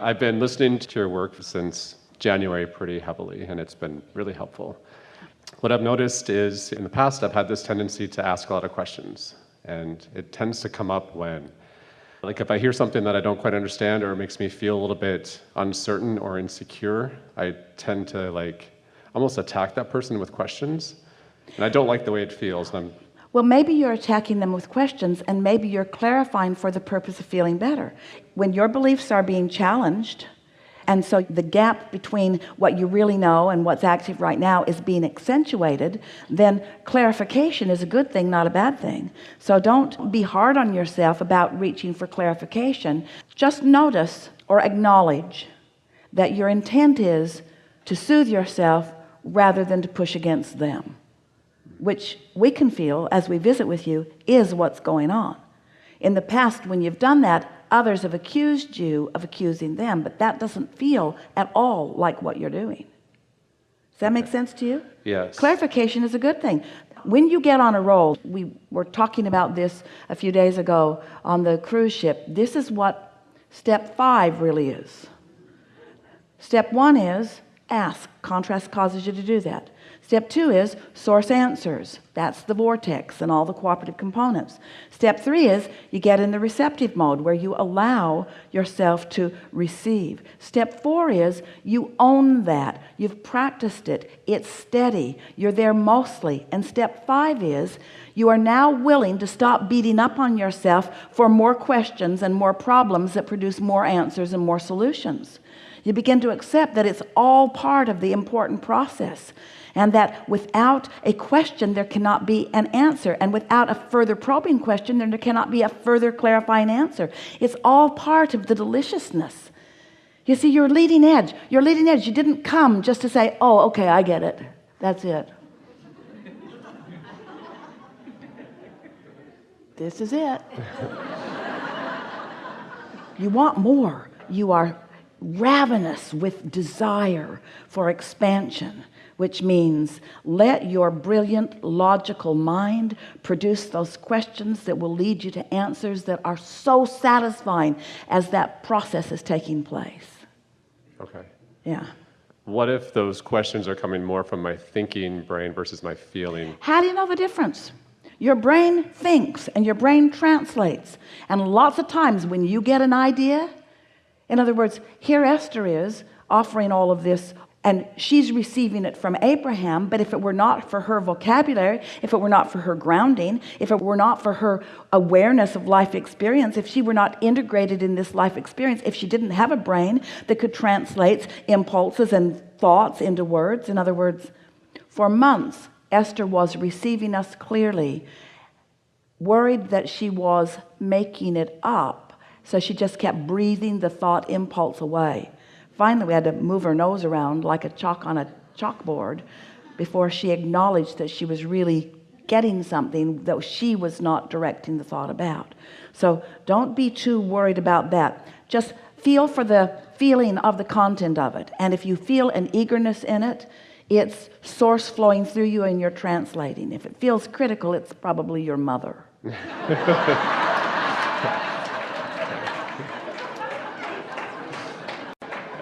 I've been listening to your work since January pretty heavily, and it's been really helpful. What I've noticed is in the past, I've had this tendency to ask a lot of questions, and it tends to come up when, like if I hear something that I don't quite understand or it makes me feel a little bit uncertain or insecure, I tend to almost attack that person with questions, and I don't like the way it feels. Well, maybe you're attacking them with questions, and maybe you're clarifying for the purpose of feeling better. When your beliefs are being challenged, and so the gap between what you really know and what's active right now is being accentuated, then clarification is a good thing, not a bad thing. So don't be hard on yourself about reaching for clarification. Just notice or acknowledge that your intent is to soothe yourself rather than to push against them, which we can feel as we visit with you is what's going on. In the past, when you've done that, others have accused you of accusing them, but that doesn't feel at all like what you're doing. Does that make sense to you? Yes. Clarification is a good thing. When you get on a roll, we were talking about this a few days ago on the cruise ship. This is what step 5 really is. Step 1 is ask. Contrast causes you to do that. Step 2 is source answers. That's the vortex and all the cooperative components. Step 3 is you get in the receptive mode where you allow yourself to receive. Step 4 is you own that. You've practiced it. It's steady. You're there mostly. And step 5 is you are now willing to stop beating up on yourself for more questions and more problems that produce more answers and more solutions. You begin to accept that it's all part of the important process, and that without a question there cannot be an answer, and without a further probing question there cannot be a further clarifying answer. It's all part of the deliciousness. You see, your leading edge, you didn't come just to say, oh, okay, I get it, that's it. This is it. You want more. You are ravenous with desire for expansion, which means let your brilliant logical mind produce those questions that will lead you to answers that are so satisfying as that process is taking place. Okay. Yeah. What if those questions are coming more from my thinking brain versus my feeling? How do you know the difference? Your brain thinks and your brain translates, and lots of times when you get an idea, in other words, here Esther is offering all of this, and she's receiving it from Abraham, but if it were not for her vocabulary, if it were not for her grounding, if it were not for her awareness of life experience, if she were not integrated in this life experience, if she didn't have a brain that could translate impulses and thoughts into words, in other words, for months, Esther was receiving us clearly, worried that she was making it up. So she just kept breathing the thought impulse away. Finally, we had to move her nose around like a chalk on a chalkboard before she acknowledged that she was really getting something that she was not directing the thought about. So don't be too worried about that. Just feel for the feeling of the content of it. And if you feel an eagerness in it, it's source flowing through you and you're translating. If it feels critical, it's probably your mother.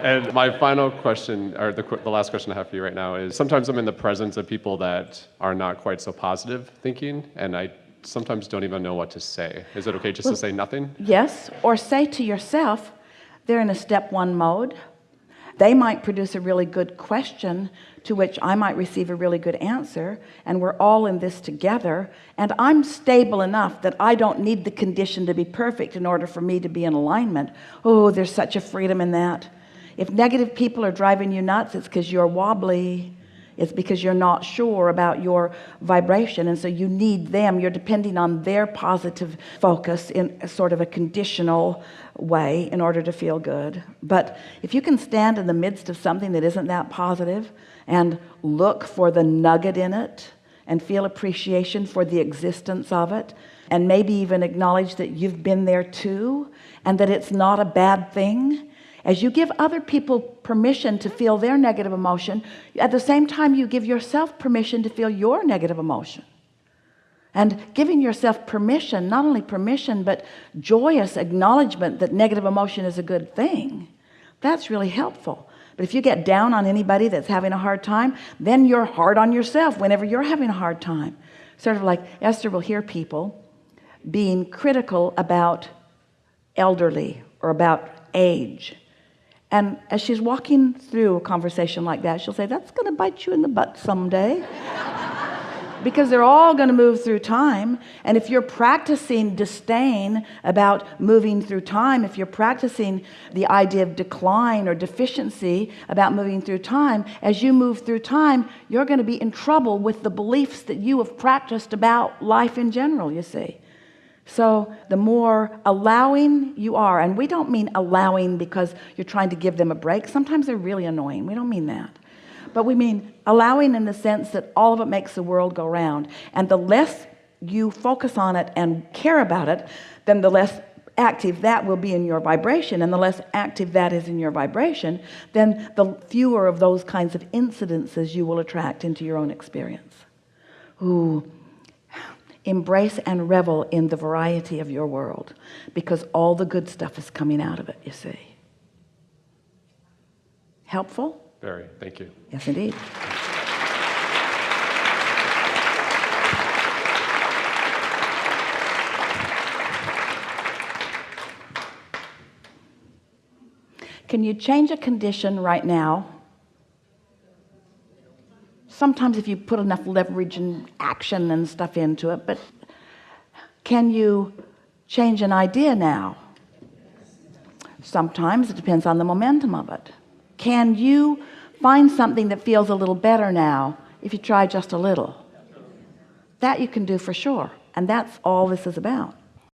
And my final question, or the last question I have for you right now is, sometimes I'm in the presence of people that are not quite so positive thinking, and I sometimes don't even know what to say. Is it okay just to say nothing? Yes, or say to yourself, they're in a step 1 mode. They might produce a really good question to which I might receive a really good answer, and we're all in this together, and I'm stable enough that I don't need the condition to be perfect in order for me to be in alignment. Oh, there's such a freedom in that. If negative people are driving you nuts, it's because you're wobbly. It's because you're not sure about your vibration, and so you need them. You're depending on their positive focus in a sort of a conditional way in order to feel good. But if you can stand in the midst of something that isn't that positive and look for the nugget in it and feel appreciation for the existence of it, and maybe even acknowledge that you've been there too and that it's not a bad thing, as you give other people permission to feel their negative emotion, at the same time you give yourself permission to feel your negative emotion. And giving yourself permission, not only permission, but joyous acknowledgement that negative emotion is a good thing, That's really helpful. But if you get down on anybody that's having a hard time, then you're hard on yourself whenever you're having a hard time. Sort of like Esther will hear people being critical about elderly or about age. And as she's walking through a conversation like that, she'll say, that's going to bite you in the butt someday. Because they're all going to move through time. And if you're practicing disdain about moving through time, if you're practicing the idea of decline or deficiency about moving through time, as you move through time, you're going to be in trouble with the beliefs that you have practiced about life in general, you see. So the more allowing you are, and we don't mean allowing because you're trying to give them a break. Sometimes they're really annoying. We don't mean that. But we mean allowing in the sense that all of it makes the world go round. And the less you focus on it and care about it, then the less active that will be in your vibration. And the less active that is in your vibration, then the fewer of those kinds of incidences you will attract into your own experience. Ooh. Embrace and revel in the variety of your world, because all the good stuff is coming out of it, you see. Helpful? Very. Thank you. Yes, indeed. Can you change a condition right now? Sometimes if you put enough leverage and action and stuff into it, but can you change an idea now? Sometimes it depends on the momentum of it. Can you find something that feels a little better now if you try just a little? That you can do for sure. And that's all this is about.